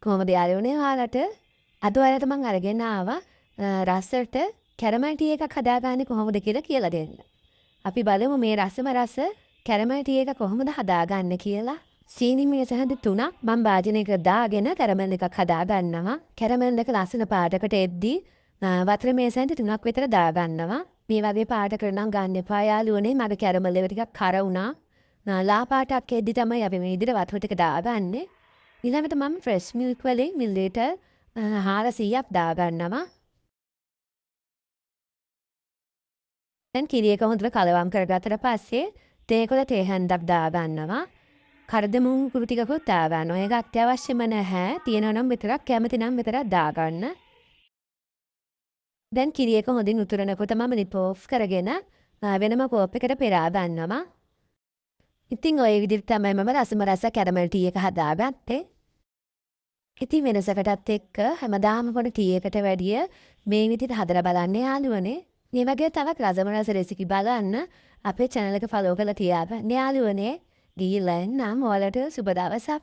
කොහොමද යාළුවනේ ඔයාලට? අද ඔයාලට මම අරගෙන ආවා රසට කැරමල් ටී එකක් හදාගන්නේ කොහොමද කියලා දෙන්න. අපි බලමු මේ රසම රස කැරමල් ටී එක කොහොමද හදාගන්නේ කියලා. සීනි මේස හඳ 3ක් මම භාජනයකට දාගෙන කැරමල් එකක් හදාගන්නවා. කැරමල් එක ලස්සන පාටකට එද්දී වතුර මේස හඳ 3ක් විතර දාගන්නවා. මේ වගේ පාටකට නම් ගන්න එපා යාළුවනේ. මගේ කැරමල් එක ටිකක් කර වුණා. ලා පාටක් එද්දි තමයි අපි මේ විදිහට වතුර ටික දාගන්නේ. ඊළඟට මම ෆ්‍රෙෂ් මිල්ක් වලින් මිලිලීටර් 400ක් දාගන්නවා. දැන් කිරි එක හොඳට කලවම් කරගත්තට පස්සේ තේකොළ තේ හැන්දක් දාගන්නවා. කරදමුං කුරු ටිකකුත් දාගන්නවා. ඒක අත්‍යවශ්‍යම නැහැ. තියෙනවා නම් විතරක් කැමති නම් විතරක් දාගන්න. දැන් කිරි එක හොඳින් උතුරනකොට මම ලිප් ඕෆ් කරගෙන වෙනම කෝප් එකකට පෙරා ගන්නවා. ඉතින් ඔය විදිහට තමයි මම රසම රස කැරමල් ටී එක හදාගත්තේ. ඉතින් වෙනසකටත් එක්ක හැමදාම පොඩි ටී එකට වැඩිය මේ විදිහට හදලා බලන්න යාළුවනේ. මේ වගේ තවත් රසම රස රෙසිපි බලන්න අපේ channel එක follow කරලා තියාගන්න යාළුවනේ. ගිහිල්ලා එන්නම් ඔයාලට සුබ දවසක්.